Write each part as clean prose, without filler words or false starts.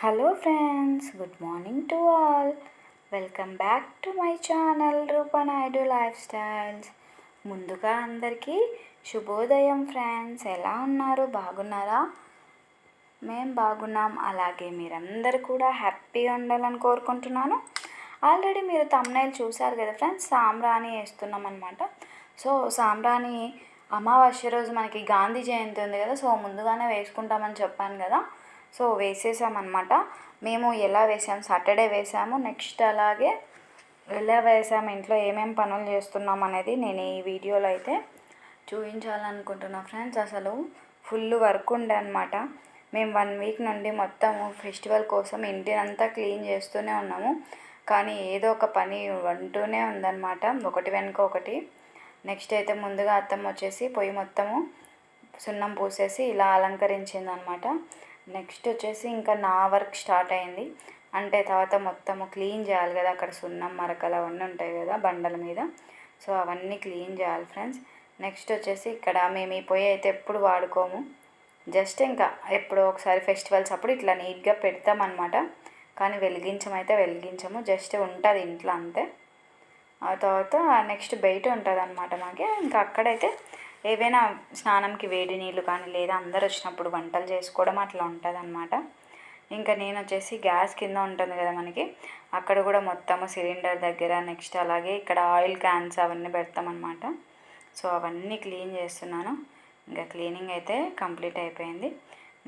Hello friends, good morning to all. Welcome back to my channel Rupanaidu lifestyles. ముందుగా అందరికీ శుభోదయం friends. ఎలా ఉన్నారు? బాగున్నారా? మేము బాగున్నాం. అలాగే మీరందరూ కూడా హ్యాపీగా ఉండాలని కోరుకుంటున్నాను. ఆల్రెడీ మీరు థంబ్నెయిల్ చూశారు కదా ఫ్రెండ్స్, సాంబ్రాణి వేస్తున్నాం అనమాట. సో సాంబ్రాణి అమావాస్య రోజు మనకి గాంధీ జయంతి ఉంది కదా, సో ముందుగానే వేసుకుంటామని చెప్పాను కదా. సో వేసేసామన్నమాట. మేము ఎలా వేసాము, సాటర్డే వేసాము. నెక్స్ట్ అలాగే ఎలా వేసాము, ఇంట్లో ఏమేమి పనులు చేస్తున్నాం అనేది నేను ఈ వీడియోలో అయితే చూపించాలనుకుంటున్నా ఫ్రెండ్స్. అసలు ఫుల్ వర్క్ ఉండే అనమాట. మేము 1 వీక్ నుండి మొత్తము ఫెస్టివల్ కోసం ఇంటినంతా క్లీన్ చేస్తూనే ఉన్నాము. కానీ ఏదో ఒక పని ఉంటూనే ఉందన్నమాట, ఒకటి వెనుక ఒకటి. నెక్స్ట్ అయితే ముందుగా అత్తమ్మ వచ్చేసి పొయ్యి మొత్తము సున్నం పూసేసి ఇలా అలంకరించిందనమాట. నెక్స్ట్ వచ్చేసి ఇంకా నా వర్క్ స్టార్ట్ అయింది. అంటే తర్వాత మొత్తము క్లీన్ చేయాలి కదా, అక్కడ సున్నం మరకలు అవన్నీ ఉంటాయి కదా బండల మీద. సో అవన్నీ క్లీన్ చేయాలి ఫ్రెండ్స్. నెక్స్ట్ వచ్చేసి ఇక్కడ మేము ఈ పొయ్యి అయితే ఎప్పుడు వాడుకోము, జస్ట్ ఇంకా ఎప్పుడో ఒకసారి ఫెస్టివల్స్ అప్పుడు ఇట్లా నీట్గా పెడతామన్నమాట. కానీ వెలిగించము, జస్ట్ ఉంటుంది ఇంట్లో అంతే. ఆ తర్వాత నెక్స్ట్ బయట ఉంటుంది అనమాట మాకి. ఇంకా అక్కడైతే ఏవైనా స్నానంకి వేడి నీళ్ళు కానీ, లేదా అందరు వచ్చినప్పుడు వంటలు చేసుకోవడం అట్లా ఉంటుంది అనమాట. ఇంకా నేను వచ్చేసి గ్యాస్ కింద ఉంటుంది కదా మనకి, అక్కడ కూడా మొత్తము సిలిండర్ దగ్గర, నెక్స్ట్ అలాగే ఇక్కడ ఆయిల్ క్యాన్స్ అవన్నీ పెడతామన్నమాట. సో అవన్నీ క్లీన్ చేస్తున్నాను. ఇంకా క్లీనింగ్ అయితే కంప్లీట్ అయిపోయింది.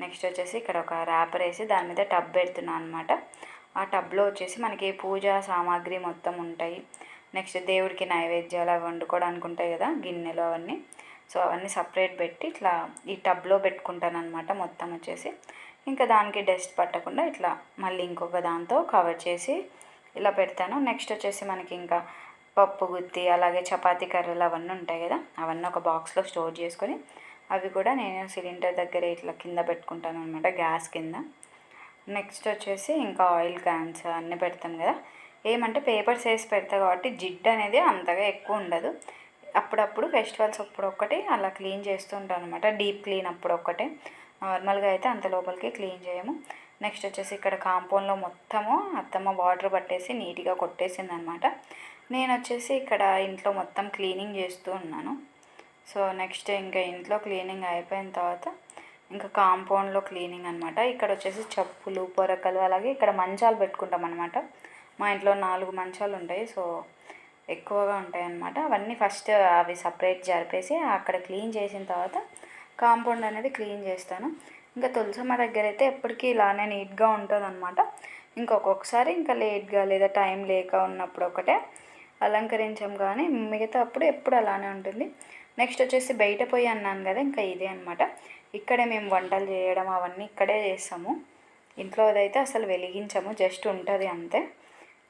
నెక్స్ట్ వచ్చేసి ఇక్కడ ఒక ర్యాపర్ వేసి దాని మీద టబ్ పెడుతున్నాను అనమాట. ఆ టబ్లో వచ్చేసి మనకి పూజా సామాగ్రి మొత్తం ఉంటాయి. నెక్స్ట్ దేవుడికి నైవేద్యాలు అవి వండుకోవడానికి ఉంటాయి కదా, గిన్నెలు అవన్నీ. సో అవన్నీ సపరేట్ పెట్టి ఇట్లా ఈ టబ్లో పెట్టుకుంటాను అనమాట మొత్తం వచ్చేసి. ఇంకా దానికి డస్ట్ పట్టకుండా ఇట్లా మళ్ళీ ఇంకొక దాంతో కవర్ చేసి ఇలా పెడతాను. నెక్స్ట్ వచ్చేసి మనకి ఇంకా పప్పు గుత్తి, అలాగే చపాతీ కర్రలు అవన్నీ ఉంటాయి కదా, అవన్నీ ఒక బాక్స్లో స్టోర్ చేసుకొని అవి కూడా నేను సిలిండర్ దగ్గర ఇట్లా కింద పెట్టుకుంటాను అనమాట, గ్యాస్ కింద. నెక్స్ట్ వచ్చేసి ఇంకా ఆయిల్ క్యాన్స్ అన్నీ పెడతాను కదా. ఏమంటే పేపర్స్ వేసి పెడతా కాబట్టి జిడ్డు అనేది అంతగా ఎక్కువ ఉండదు. అప్పుడప్పుడు ఫెస్టివల్స్ అప్పుడు ఒక్కటి అలా క్లీన్ చేస్తూ ఉంటాను అనమాట, డీప్ క్లీన్ అప్పుడు ఒక్కటే. నార్మల్గా అయితే అంత లోపలికి క్లీన్ చేయము. నెక్స్ట్ వచ్చేసి ఇక్కడ కాంపౌండ్లో మొత్తము అత్తమ్మ వాటర్ పట్టేసి నీట్గా కొట్టేసింది అనమాట. నేను వచ్చేసి ఇక్కడ ఇంట్లో మొత్తం క్లీనింగ్ చేస్తూ ఉన్నాను. సో నెక్స్ట్ ఇంకా ఇంట్లో క్లీనింగ్ అయిపోయిన తర్వాత ఇంకా కాంపౌండ్లో క్లీనింగ్ అనమాట. ఇక్కడ వచ్చేసి చెప్పులు, పొరకలు, అలాగే ఇక్కడ మంచాలు పెట్టుకుంటాం అనమాట. మా ఇంట్లో 4 మంచాలు ఉంటాయి, సో ఎక్కువగా ఉంటాయి అన్నమాట. అవన్నీ ఫస్ట్ అవి సపరేట్ జరిపేసి అక్కడ క్లీన్ చేసిన తర్వాత కాంపౌండ్ అనేది క్లీన్ చేస్తాను. ఇంకా తులసమ్మ దగ్గర అయితే ఎప్పటికీ ఇలానే నీట్గా ఉంటుంది అనమాట. ఇంకొకసారి ఇంకా లేట్గా లేదా టైం లేక ఉన్నప్పుడు ఒకటే అలంకరించాం, కానీ మిగతా అప్పుడు ఎప్పుడు అలానే ఉంటుంది. నెక్స్ట్ వచ్చేసి బయట పోయి అన్నాను కదా, ఇంకా ఇదే అనమాట. ఇక్కడే మేము వంటలు చేయడం అవన్నీ ఇక్కడే చేస్తాము. ఇంట్లో అదైతే అసలు వెలిగించము, జస్ట్ ఉంటుంది అంతే.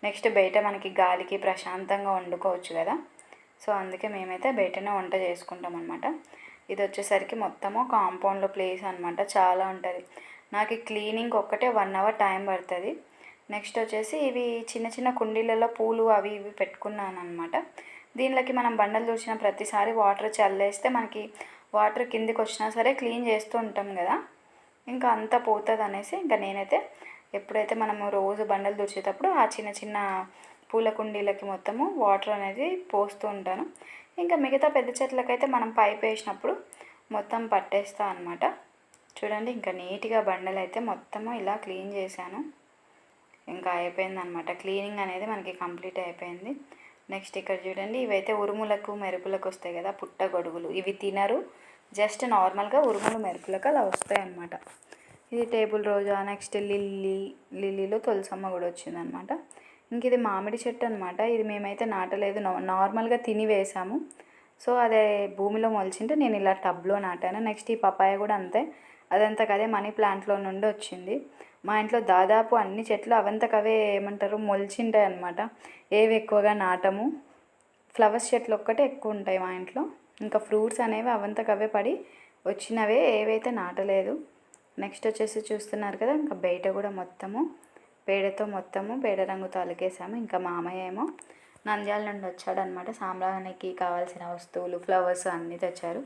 నెక్స్ట్ బయట మనకి గాలికి ప్రశాంతంగా వండుకోవచ్చు కదా, సో అందుకే మేమైతే బయటనే వంట చేసుకుంటాం అనమాట. ఇది వచ్చేసరికి మొత్తము కాంపౌండ్లో ప్లేస్ అనమాట, చాలా ఉంటుంది. నాకు క్లీనింగ్ ఒక్కటే 1 అవర్ టైం పడుతుంది. నెక్స్ట్ వచ్చేసి ఇవి చిన్న చిన్న కుండీలలో పూలు అవి ఇవి పెట్టుకున్నాను అనమాట. దీనిలోకి మనం బండలు చూసిన ప్రతిసారి వాటర్ చల్లేస్తే మనకి వాటర్ కిందికి వచ్చినా సరే క్లీన్ చేస్తూ ఉంటాం కదా, ఇంకా అంతా పోతుంది అనేసి ఇంకా నేనైతే ఎప్పుడైతే మనము రోజు బండలు తుడిచేటప్పుడు ఆ చిన్న చిన్న పూల కుండీలకి మొత్తము వాటర్ అనేది పోస్తూ ఉంటాను. ఇంకా మిగతా పెద్ద చెట్లకైతే మనం పైప్ వేసినప్పుడు మొత్తం పట్టేస్తా అనమాట. చూడండి, ఇంకా నీట్గా బండలు అయితే మొత్తము ఇలా క్లీన్ చేశాను. ఇంకా అయిపోయిందనమాట, క్లీనింగ్ అనేది మనకి కంప్లీట్ అయిపోయింది. నెక్స్ట్ ఇక్కడ చూడండి, ఇవైతే ఉరుములకు మెరుపులకు వస్తాయి కదా పుట్టగొడుగులు. ఇవి తినరు, జస్ట్ నార్మల్గా ఉరుములు మెరుపులకు అలా వస్తాయి అన్నమాట. ఇది టేబుల్ రోజా, నెక్స్ట్ లిల్లీలో తులసమ్మ కూడా వచ్చిందనమాట. ఇంక ఇది మామిడి చెట్టు అనమాట. ఇది మేమైతే నాటలేదు, నార్మల్గా తిని వేసాము. సో అదే భూమిలో మొలిచింటే నేను ఇలా టబ్లో నాటాను. నెక్స్ట్ ఈ పపాయ కూడా అంతే, అదంతకదే మనీ ప్లాంట్లో నుండి వచ్చింది. మా ఇంట్లో దాదాపు అన్ని చెట్లు అవంతకవే ఏమంటారు మొలిచింటాయి అనమాట. ఏవి ఎక్కువగా నాటము, ఫ్లవర్స్ చెట్లు ఒక్కటే ఎక్కువ ఉంటాయి మా ఇంట్లో. ఇంకా ఫ్రూట్స్ అనేవి అవంతకవే పడి వచ్చినవే, ఏవైతే నాటలేదు. నెక్స్ట్ వచ్చేసి చూస్తున్నారు కదా, ఇంకా బయట కూడా మొత్తము పేడతో మొత్తము పేడ రంగుతో అలికేసాము. ఇంకా మామయ్య ఏమో నంద్యాల నుండి వచ్చాడనమాట, సాంబ్రాణికి కావాల్సిన వస్తువులు ఫ్లవర్స్ అన్నీ తెచ్చారు.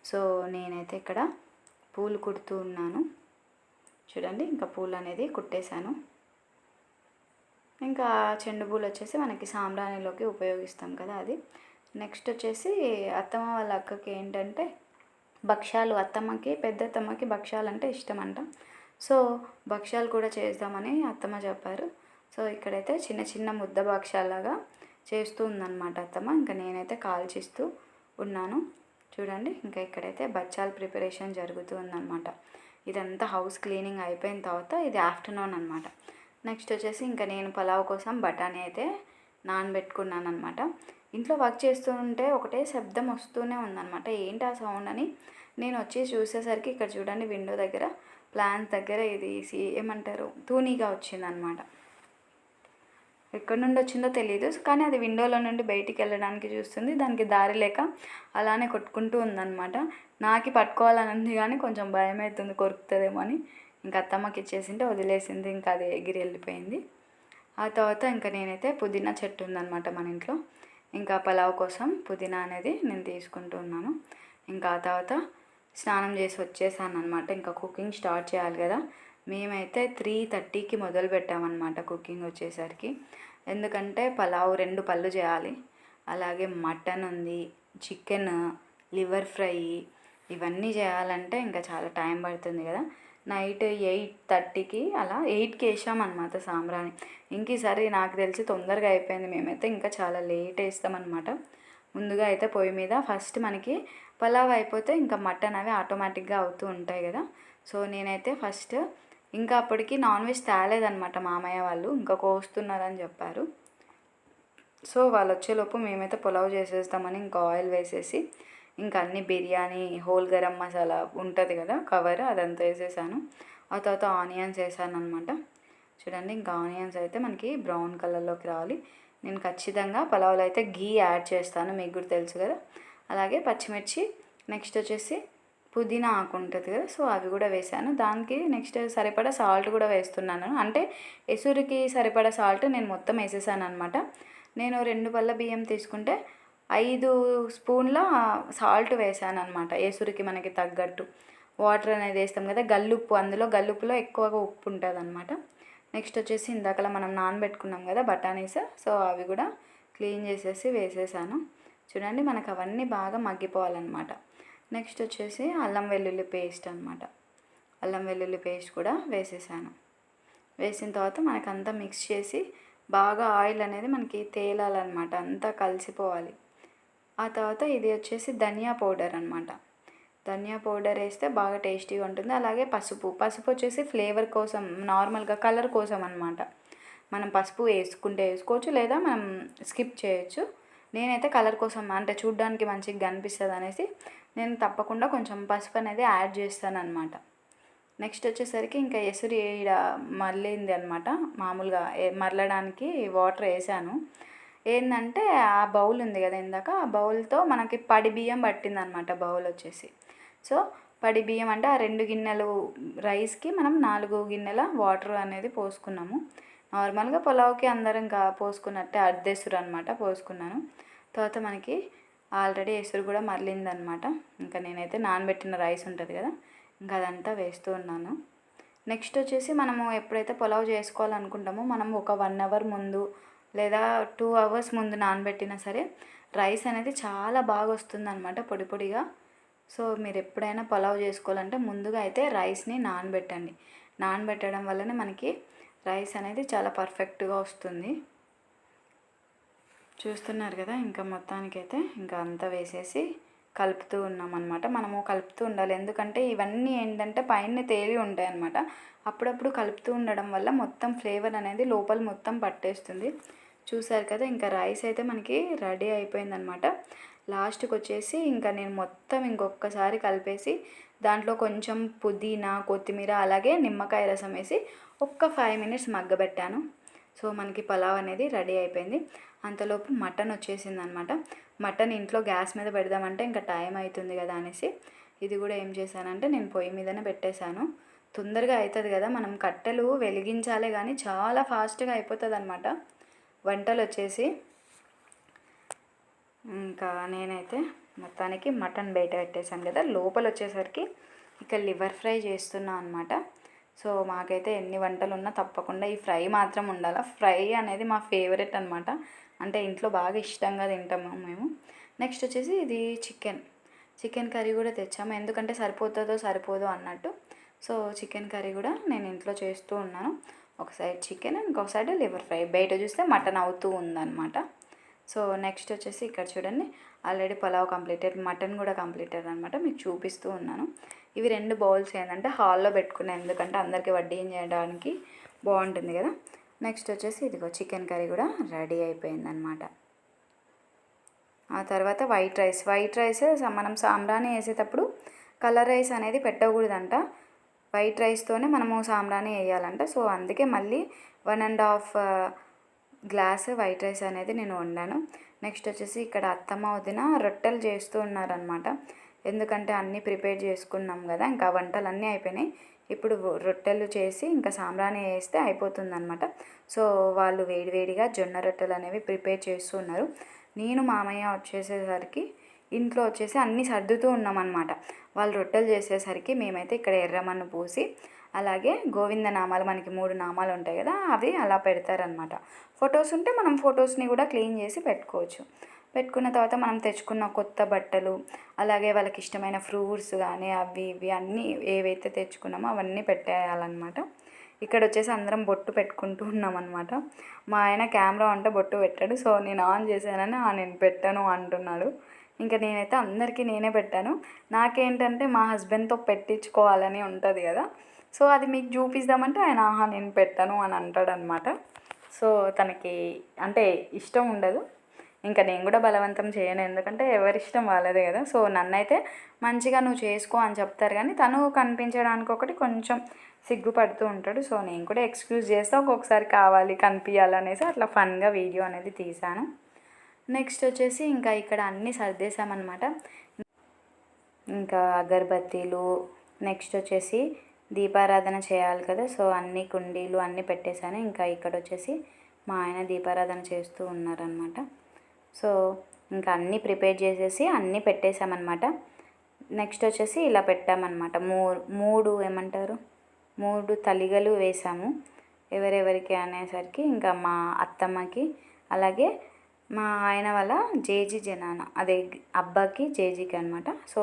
సో నేనైతే ఇక్కడ పూలు కుడుతూ ఉన్నాను. చూడండి ఇంకా పూలు అనేది కుట్టేశాను. ఇంకా చెండు పూలు వచ్చేసి మనకి సాంబ్రాణిలోకి ఉపయోగిస్తాం కదా అది. నెక్స్ట్ వచ్చేసి అత్తమ్మ వాళ్ళ అక్కకి ఏంటంటే భక్ష్యాలు, పెద్దత్తమ్మకి భక్ష్యాలు అంటే ఇష్టం అంట. సో భక్ష్యాలు కూడా చేద్దామని అత్తమ్మ చెప్పారు. సో ఇక్కడైతే చిన్న చిన్న ముద్ద భక్ష్యాలాగా చేస్తూ ఉందన్నమాట అత్తమ్మ. ఇంకా నేనైతే కాల్చిస్తూ ఉన్నాను. చూడండి ఇంకా ఇక్కడైతే బచ్చాలు ప్రిపరేషన్ జరుగుతూ ఉందన్నమాట. ఇదంతా హౌస్ క్లీనింగ్ అయిపోయిన తర్వాత ఇది ఆఫ్టర్నూన్ అనమాట. నెక్స్ట్ వచ్చేసి ఇంకా నేను పలావ్ కోసం బఠానీ అయితే నానబెట్టుకున్నాను అనమాట. ఇంట్లో వర్క్ చేస్తూ ఉంటే ఒకటే శబ్దం వస్తూనే ఉందన్నమాట. ఏంటి ఆ సౌండ్ అని నేను వచ్చి చూసేసరికి ఇక్కడ చూడండి విండో దగ్గర ప్లాంట్ దగ్గర ఇది ఏమంటారు తూనీగా వచ్చిందనమాట. ఎక్కడి నుండి వచ్చిందో తెలియదు, కానీ అది విండోలో నుండి బయటికి వెళ్ళడానికి చూస్తుంది. దానికి దారి లేక అలానే కొట్టుకుంటూ ఉందన్నమాట. నాకు పట్టుకోవాలని ఉంది కానీ కొంచెం భయం అవుతుంది, కొరుకుతుందేమో అని. ఇంకా అత్తమ్మకి ఇచ్చేసింటే వదిలేసింది, ఇంకా అది ఎగిరి వెళ్ళిపోయింది. ఆ తర్వాత ఇంకా నేనైతే పుదీనా చెట్టు ఉందన్నమాట మన ఇంట్లో. ఇంకా పలావ్ కోసం పుదీనా అనేది నేను తీసుకుంటూ ఉన్నాను. ఇంకా ఆ తర్వాత స్నానం చేసి వచ్చేసాను అనమాట. ఇంకా కుకింగ్ స్టార్ట్ చేయాలి కదా. మేమైతే 3:30కి మొదలు పెట్టామన్నమాట కుకింగ్ వచ్చేసరికి. ఎందుకంటే పలావ్ 2 పళ్ళు చేయాలి, అలాగే మటన్ ఉంది, చికెన్, లివర్ ఫ్రై, ఇవన్నీ చేయాలంటే ఇంకా చాలా టైం పడుతుంది కదా. నైట్ 8:30కి అలా 8కి వేసామన్నమాట సాంబ్రాణి. ఇంక ఈసారి నాకు తెలిసి తొందరగా అయిపోయింది. మేమైతే ఇంకా చాలా లేట్ వేస్తామన్నమాట. ముందుగా అయితే పొయ్యి మీద ఫస్ట్ మనకి పలావ్ అయిపోతే ఇంకా మటన్ అవి ఆటోమేటిక్గా అవుతూ ఉంటాయి కదా. సో నేనైతే ఫస్ట్ ఇంకా అప్పటికి నాన్ వెజ్ తేలేదనమాట మామయ్య వాళ్ళు, ఇంకా కోస్తున్నారని చెప్పారు. సో వాళ్ళు వచ్చేలోపు మేమైతే పులావ్ చేసేస్తామని ఇంకా ఆయిల్ వేసేసి ఇంకా అన్ని బిర్యానీ హోల్ గరం మసాలా ఉంటుంది కదా కవర్, అదంతా వేసేసాను. ఆ తర్వాత ఆనియన్స్ వేసాను అనమాట. చూడండి ఇంకా ఆనియన్స్ అయితే మనకి బ్రౌన్ కలర్లోకి రావాలి. నేను ఖచ్చితంగా పలావ్లో అయితే గీ యాడ్ చేస్తాను, మీకు కూడా తెలుసు కదా. అలాగే పచ్చిమిర్చి, నెక్స్ట్ వచ్చేసి పుదీనా ఆకు ఉంటుంది కదా, సో అవి కూడా వేసాను. దానికి నెక్స్ట్ సరిపడా సాల్ట్ కూడా వేస్తున్నాను. అంటే ఎసురుకి సరిపడా సాల్ట్ నేను మొత్తం వేసేసాను అనమాట. నేను 2 పళ్ళ బియ్యం తీసుకుంటే 5 స్పూన్ల సాల్ట్ వేసాను అనమాట. ఎసురుకి మనకి తగ్గట్టు వాటర్ అనేది వేస్తాం కదా, గల్లుప్పు, అందులో గల్లుప్పులో ఎక్కువగా ఉప్పు ఉంటుంది అనమాట. నెక్స్ట్ వచ్చేసి ఇందాకలా మనం నానబెట్టుకున్నాం కదా బఠానీస్, సో అవి కూడా క్లీన్ చేసేసి వేసేసాను. చూడండి మనకు అవన్నీ బాగా మగ్గిపోవాలన్నమాట. నెక్స్ట్ వచ్చేసి అల్లం వెల్లుల్లి పేస్ట్ అనమాట. అల్లం వెల్లుల్లి పేస్ట్ కూడా వేసేసాను. వేసిన తర్వాత మనకంతా మిక్స్ చేసి బాగా ఆయిల్ అనేది మనకి తేలాలన్నమాట, అంతా కలిసిపోవాలి. ఆ తర్వాత ఇది వచ్చేసి ధనియా పౌడర్ అనమాట. ధనియా పౌడర్ వేస్తే బాగా టేస్టీగా ఉంటుంది. అలాగే పసుపు వచ్చేసి ఫ్లేవర్ కోసం, నార్మల్గా కలర్ కోసం అనమాట. మనం పసుపు వేసుకుంటే వేసుకోవచ్చు, లేదా మనం స్కిప్ చేయొచ్చు. నేనైతే కలర్ కోసం, అంటే చూడ్డానికి మంచిగా కనిపిస్తుంది అనేసి నేను తప్పకుండా కొంచెం పసుపు అనేది యాడ్ చేస్తాను అనమాట. నెక్స్ట్ వచ్చేసరికి ఇంకా ఎసురు మరలింది అనమాట. మామూలుగా మరలడానికి వాటర్ వేసాను. ఏంటంటే ఆ బౌల్ ఉంది కదా ఇందాక, ఆ బౌల్తో మనకి పడి బియ్యం పట్టిందనమాట బౌల్ వచ్చేసి. సో పడి బియ్యం అంటే ఆ 2 గిన్నెలు రైస్కి మనం 4 గిన్నెల వాటర్ అనేది పోసుకున్నాము. నార్మల్గా పులావ్కి అందరం పోసుకున్నట్టే అర్ధెసురు అనమాట పోసుకున్నాను. తర్వాత మనకి ఆల్రెడీ ఎసురు కూడా మరలిందనమాట. ఇంకా నేనైతే నానబెట్టిన రైస్ ఉంటుంది కదా, ఇంకా అదంతా వేస్తూ ఉన్నాను. నెక్స్ట్ వచ్చేసి మనము ఎప్పుడైతే పులావ్ చేసుకోవాలనుకుంటామో మనం ఒక 1 అవర్ ముందు లేదా 2 అవర్స్ ముందు నానబెట్టినా సరే రైస్ అనేది చాలా బాగా వస్తుంది అనమాట, పొడి పొడిగా. సో మీరు ఎప్పుడైనా పులావ్ చేసుకోవాలంటే ముందుగా అయితే రైస్ని నానబెట్టండి. నానబెట్టడం వల్లనే మనకి రైస్ అనేది చాలా పర్ఫెక్ట్గా వస్తుంది. చూస్తున్నారు కదా, ఇంకా మొత్తానికైతే ఇంకా అంతా వేసేసి కలుపుతూ ఉన్నామన్నమాట. మనము కలుపుతూ ఉండాలి, ఎందుకంటే ఇవన్నీ ఏంటంటే పైన తేలి ఉంటాయి అన్నమాట. అప్పుడప్పుడు కలుపుతూ ఉండడం వల్ల మొత్తం ఫ్లేవర్ అనేది లోపల మొత్తం పట్టేస్తుంది. చూసారు కదా, ఇంకా రైస్ అయితే మనకి రెడీ అయిపోయిందనమాట. లాస్ట్కి వచ్చేసి ఇంకా నేను మొత్తం ఇంకొకసారి కలిపేసి దాంట్లో కొంచెం పుదీనా, కొత్తిమీర, అలాగే నిమ్మకాయ రసం వేసి ఒక్క 5 మినిట్స్ మగ్గబెట్టాను. సో మనకి పలావ్ అనేది రెడీ అయిపోయింది. అంతలోపు మటన్ వచ్చేసింది అనమాట. మటన్ ఇంట్లో గ్యాస్ మీద పెడదామంటే ఇంకా టైం అవుతుంది కదా అనేసి ఇది కూడా ఏం చేశానంటే నేను పొయ్యి మీదనే పెట్టేశాను. తొందరగా అవుతుంది కదా, మనం కట్టెలు వెలిగించాలే కానీ చాలా ఫాస్ట్గా అయిపోతుంది అనమాట వంటలు వచ్చేసి. ఇంకా నేనైతే మొత్తానికి మటన్ బయట పెట్టేశాను కదా, లోపల వచ్చేసరికి ఇక లివర్ ఫ్రై చేస్తున్నా అనమాట. సో మాకైతే ఎన్ని వంటలు ఉన్నా తప్పకుండా ఈ ఫ్రై మాత్రం ఉండాలి. ఫ్రై అనేది మా ఫేవరెట్ అనమాట. అంటే ఇంట్లో బాగా ఇష్టంగా తింటాము మేము. నెక్స్ట్ వచ్చేసి ఇది చికెన్ కర్రీ కూడా తెచ్చాము. ఎందుకంటే సరిపోతుందో సరిపోదో అన్నట్టు. సో చికెన్ కర్రీ కూడా నేను ఇంట్లో చేస్తూ ఉన్నాను. ఒక సైడ్ చికెన్, ఇంకొక సైడ్ లివర్ ఫ్రై. బయట చూస్తే మటన్ అవుతూ ఉందన్నమాట. సో నెక్స్ట్ వచ్చేసి ఇక్కడ చూడండి, ఆల్రెడీ పలావ్ కంప్లీటెడ్, మటన్ కూడా కంప్లీటెడ్ అనమాట. మీకు చూపిస్తూ ఉన్నాను. ఇవి 2 బౌల్స్ ఏంటంటే హాల్లో పెట్టుకున్నాను, ఎందుకంటే అందరికీ వడ్డీం చేయడానికి బాగుంటుంది కదా. నెక్స్ట్ వచ్చేసి ఇదిగో చికెన్ కర్రీ కూడా రెడీ అయిపోయిందనమాట. ఆ తర్వాత వైట్ రైస్ మనం సాంబ్రాణి వేసేటప్పుడు కలర్ రైస్ అనేది పెట్టకూడదంట. వైట్ రైస్తోనే మనము సాంబ్రాణి వేయాలంట. సో అందుకే మళ్ళీ 1.5 గ్లాస్ వైట్ రైస్ అనేది నేను వండాను. నెక్స్ట్ వచ్చేసి ఇక్కడ అత్తమ్మ వదిన రొట్టెలు చేస్తూ ఉన్నారనమాట. ఎందుకంటే అన్నీ ప్రిపేర్ చేసుకున్నాం కదా, ఇంకా వంటలు అన్నీ అయిపోయినాయి. ఇప్పుడు రొట్టెలు చేసి ఇంకా సాంబ్రాణి వేస్తే అయిపోతుందన్నమాట. సో వాళ్ళు వేడివేడిగా జొన్న రొట్టెలు అనేవి ప్రిపేర్ చేస్తున్నారు. నేను మామయ్య వచ్చేసేసరికి ఇంట్లో వచ్చేసి అన్నీ సర్దుతూ ఉన్నామన్నమాట. వాళ్ళు రొట్టెలు చేసేసరికి మేమైతే ఇక్కడ ఎర్రమన్ను పూసి, అలాగే గోవింద నామాలు, మనకి 3 నామాలు ఉంటాయి కదా, అవి అలా పెడతారనమాట. ఫొటోస్ ఉంటే మనం ఫొటోస్ని కూడా క్లీన్ చేసి పెట్టుకోవచ్చు. పెట్టుకున్న తర్వాత మనం తెచ్చుకున్న కొత్త బట్టలు, అలాగే వాళ్ళకి ఇష్టమైన ఫ్రూట్స్ కానీ అవి ఇవి అన్నీ ఏవైతే తెచ్చుకున్నామో అవన్నీ పెట్టేయాలన్నమాట. ఇక్కడ వచ్చేసి అందరం బొట్టు పెట్టుకుంటూ ఉన్నామన్నమాట. మా ఆయన కెమెరా అంటే బొట్టు పెట్టాడు. సో నేను ఆన్ చేశానని నేను పెట్టాను అంటున్నాడు. ఇంకా నేనైతే అందరికీ నేనే పెట్టాను. నాకేంటంటే మా హస్బెండ్తో పెట్టించుకోవాలని ఉంటుంది కదా, సో అది మీకు చూపిద్దామంటే ఆయన నేను పెట్టాను అని అంటాడనమాట. సో తనకి అంటే ఇష్టం ఉండదు. ఇంకా నేను కూడా బలవంతం చేయను, ఎందుకంటే ఎవరిష్టం వాళ్ళదే కదా. సో నన్నైతే మంచిగా నువ్వు చేసుకో అని చెప్తారు, కానీ తను కనిపించడానికి ఒకటి కొంచెం సిగ్గుపడుతూ ఉంటాడు. సో నేను కూడా ఎక్స్క్యూజ్ చేస్తే ఒక్కొక్కసారి కావాలి కనిపించాలనేసి అట్లా ఫన్గా వీడియో అనేది తీశాను. నెక్స్ట్ వచ్చేసి ఇంకా ఇక్కడ అన్నీ సర్దేశామన్నమాట. ఇంకా అగరబత్తీలు, నెక్స్ట్ వచ్చేసి దీపారాధన చేయాలి కదా, సో అన్ని కుండీలు అన్నీ పెట్టేశాను. ఇంకా ఇక్కడ వచ్చేసి మా ఆయన దీపారాధన చేస్తూ ఉన్నారనమాట. సో ఇంకా అన్నీ ప్రిపేర్ చేసేసి అన్నీ పెట్టేశామన్నమాట. నెక్స్ట్ వచ్చేసి ఇలా పెట్టామన్నమాట. మూడు ఏమంటారు, 3 తలిగలు వేసాము ఎవరెవరికి అనేసరికి. ఇంకా మా అత్తమ్మకి, అలాగే మా ఆయన వాళ్ళ జేజీ జనాన, అదే అబ్బాకి జేజీకి అనమాట. సో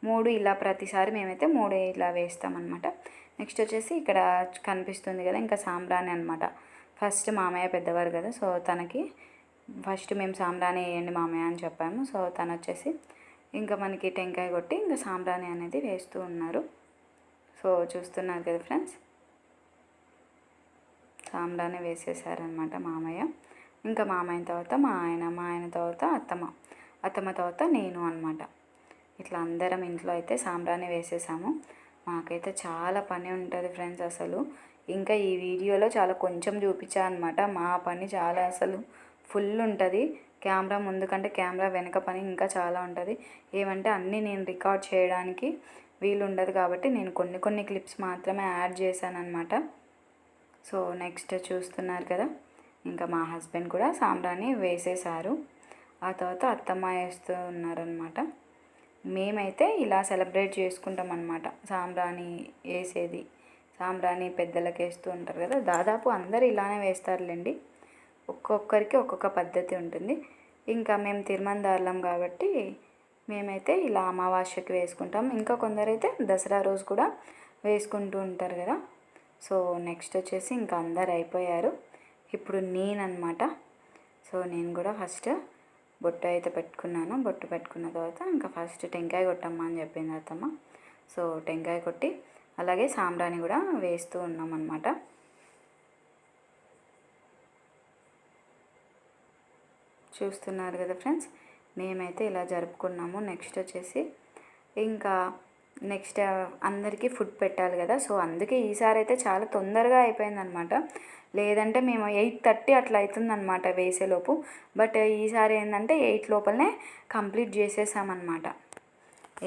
3 ఇలా ప్రతిసారి మేమైతే 3 ఇలా వేస్తామన్నమాట. నెక్స్ట్ వచ్చేసి ఇక్కడ కనిపిస్తుంది కదా ఇంకా సాంబ్రాణి అనమాట. ఫస్ట్ మామయ్య పెద్దవారు కదా, సో తనకి ఫస్ట్ మేము సాంబ్రాణి వేయండి మామయ్య అని చెప్పాము. సో తను వచ్చేసి ఇంకా మనకి టెంకాయ కొట్టి ఇంకా సాంబ్రాణి అనేది వేస్తూ ఉన్నారు. సో చూస్తున్నారు కదా ఫ్రెండ్స్, సాంబ్రాణి వేసేసారనమాట మామయ్య. ఇంకా మామయ్య తర్వాత మా ఆయన తర్వాత అత్తమ్మ తర్వాత నేను అనమాట. ఇట్లా అందరం ఇంట్లో అయితే సాంబ్రాణి వేసేసాము. మాకైతే చాలా పని ఉంటుంది ఫ్రెండ్స్ అసలు. ఇంకా ఈ వీడియోలో చాలా కొంచెం చూపించాను అనమాట. మా పని చాలా అసలు ఫుల్ ఉంటుంది. కెమెరా ముందు కంటే కెమెరా వెనక పని ఇంకా చాలా ఉంటుంది. ఏమంటే అన్నీ నేను రికార్డ్ చేయడానికి వీలు ఉండదు కాబట్టి నేను కొన్ని క్లిప్స్ మాత్రమే యాడ్ చేశాను అనమాట. సో నెక్స్ట్ చూస్తున్నారు కదా, ఇంకా మా హస్బెండ్ కూడా సాంబ్రాణి వేసేసారు. ఆ తర్వాత అత్తమ్మ వేస్తూ ఉన్నారనమాట. మేమైతే ఇలా సెలబ్రేట్ చేసుకుంటాం అనమాట. సాంబ్రాణి వేసేది, సాంబ్రాణి పెద్దలకు వేస్తూ ఉంటారు కదా, దాదాపు అందరు ఇలానే వేస్తారులేండి. ఒక్కొక్కరికి ఒక్కొక్క పద్ధతి ఉంటుంది. ఇంకా మేము తిరుమందార్లం కాబట్టి మేమైతే ఇలా అమావాస్యకి వేసుకుంటాం. ఇంకా కొందరైతే దసరా రోజు కూడా వేసుకుంటూ ఉంటారు కదా. సో నెక్స్ట్ వచ్చేసి ఇంకా అందరు అయిపోయారు. ఇప్పుడు నేనన్నమాట. సో నేను కూడా ఫస్ట్ బొట్టు అయితే పెట్టుకున్నాను. బొట్టు పెట్టుకున్న తర్వాత ఇంకా ఫస్ట్ టెంకాయ కొట్టమ్మా అని చెప్పింది అత్తమ్మ. సో టెంకాయ కొట్టి అలాగే సాంబ్రాణి కూడా వేస్తూ ఉన్నాం అన్నమాట. చూస్తున్నారు కదా ఫ్రెండ్స్, మేమైతే ఇలా జరుపుకున్నాము. నెక్స్ట్ వచ్చేసి ఇంకా నెక్స్ట్ అందరికీ ఫుడ్ పెట్టాలి కదా. సో అందుకే ఈసారి అయితే చాలా తొందరగా అయిపోయిందనమాట. లేదంటే మేము 8:30 అట్లా అవుతుందన్నమాట వేసేలోపు. బట్ ఈసారి ఏంటంటే 8 లోపలనే కంప్లీట్ చేసేసామన్నమాట.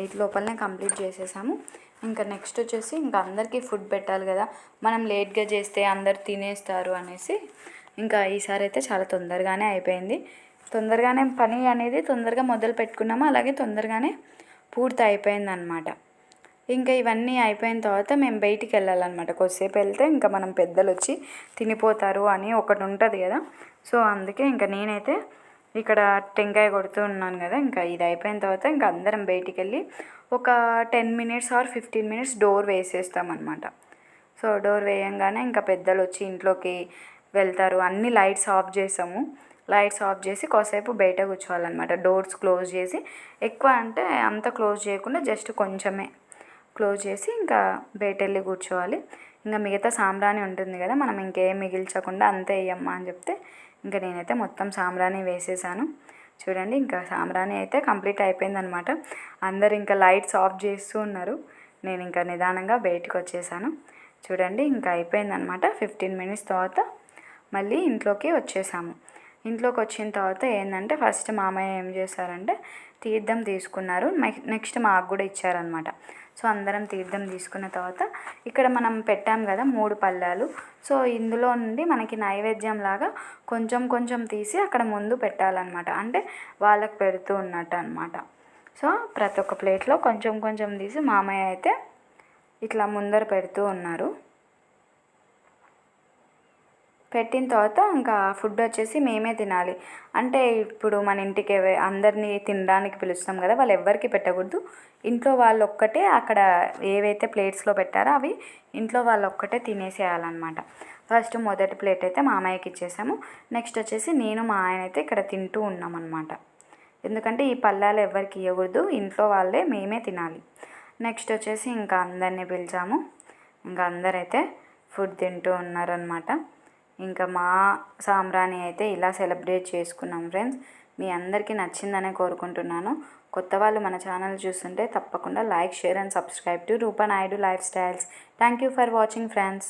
8 లోపలనే కంప్లీట్ చేసేసాము. ఇంకా నెక్స్ట్ వచ్చేసి ఇంకా అందరికీ ఫుడ్ పెట్టాలి కదా, మనం లేట్గా చేస్తే అందరు తినేస్తారు అనేసి ఇంకా ఈసారి అయితే చాలా తొందరగానే అయిపోయింది. తొందరగానే పని అనేది తొందరగా మొదలు పెట్టుకున్నాము, అలాగే తొందరగానే పూర్తి అయిపోయింది అనమాట. ఇంకా ఇవన్నీ అయిపోయిన తర్వాత మేము బయటికి వెళ్ళాలన్నమాట. కొద్దిసేపు వెళ్తే ఇంకా మనం పెద్దలు వచ్చి తినిపోతారు అని ఒకటి ఉంటుంది కదా. సో అందుకే ఇంకా నేనైతే ఇక్కడ టెంకాయ కొడుతూ ఉన్నాను కదా. ఇంకా ఇది అయిపోయిన తర్వాత ఇంకా అందరం బయటికి వెళ్ళి ఒక 10 మినిట్స్ ఆర్ 15 మినిట్స్ డోర్ వేసేస్తామన్నమాట. సో డోర్ వేయంగానే ఇంకా పెద్దలు వచ్చి ఇంట్లోకి వెళ్తారు. అన్ని లైట్స్ ఆఫ్ చేసాము. లైట్స్ ఆఫ్ చేసి కాసేపు బయట కూర్చోవాలన్నమాట. డోర్స్ క్లోజ్ చేసి, ఎక్కువ అంటే అంత క్లోజ్ చేయకుండా జస్ట్ కొంచెమే క్లోజ్ చేసి ఇంకా బయట వెళ్ళి కూర్చోవాలి. ఇంకా మిగతా సాంబ్రాణి ఉంటుంది కదా, మనం ఇంకేం మిగిల్చకుండా అంతే వేయమ్మా అని చెప్తే ఇంకా నేనైతే మొత్తం సాంబ్రాణి వేసేసాను. చూడండి ఇంకా సాంబ్రాణి అయితే కంప్లీట్ అయిపోయిందనమాట. అందరు ఇంకా లైట్స్ ఆఫ్ చేస్తూ ఉన్నారు. నేను ఇంకా నిదానంగా బయటకు వచ్చేసాను. చూడండి ఇంకా అయిపోయిందనమాట. 15 మినిట్స్ తర్వాత మళ్ళీ ఇంట్లోకి వచ్చేసాము. ఇంట్లోకి వచ్చిన తర్వాత ఏంటంటే ఫస్ట్ మామయ్య ఏం చేశారంటే తీర్థం తీసుకున్నారు. నెక్స్ట్ మాకు కూడా ఇచ్చారనమాట. సో అందరం తీర్థం తీసుకున్న తర్వాత ఇక్కడ మనం పెట్టాం కదా 3 పళ్ళాలు. సో ఇందులో నుండి మనకి నైవేద్యం లాగా కొంచెం కొంచెం తీసి అక్కడ ముందు పెట్టాలన్నమాట. అంటే వాళ్ళకి పెడుతూ ఉన్నట్టు అనమాట. సో ప్రతి ఒక్క ప్లేట్లో కొంచెం కొంచెం తీసి మామయ్య అయితే ఇట్లా ముందర పెడుతూ ఉన్నారు. పెట్టిన తర్వాత ఇంకా ఫుడ్ వచ్చేసి మేమే తినాలి. అంటే ఇప్పుడు మన ఇంటికి అందరినీ తినడానికి పిలుస్తాం కదా, వాళ్ళు ఎవ్వరికి పెట్టకూడదు. ఇంట్లో వాళ్ళు ఒక్కటే అక్కడ ఏవైతే ప్లేట్స్లో పెట్టారో అవి ఇంట్లో వాళ్ళు ఒక్కటే తినేసేయాలన్నమాట. ఫస్ట్ మొదటి ప్లేట్ అయితే మామయ్యకి ఇచ్చేసాము. నెక్స్ట్ వచ్చేసి నేను మా ఆయన అయితే ఇక్కడ తింటూ ఉన్నామన్నమాట. ఎందుకంటే ఈ పళ్ళాలు ఎవరికి ఇవ్వకూడదు, ఇంట్లో వాళ్ళే మేమే తినాలి. నెక్స్ట్ వచ్చేసి ఇంకా అందరినీ పిలిచాము. ఇంకా అందరైతే ఫుడ్ తింటూ ఉన్నారనమాట. ఇంకా మా సాంబ్రాణి అయితే ఇలా సెలబ్రేట్ చేసుకున్నాం ఫ్రెండ్స్. మీ అందరికీ నచ్చిందనే కోరుకుంటున్నాను. కొత్త వాళ్ళు మన ఛానల్ చూస్తుంటే తప్పకుండా like, share and subscribe to Rupa Naidu lifestyles. Thank you for watching friends.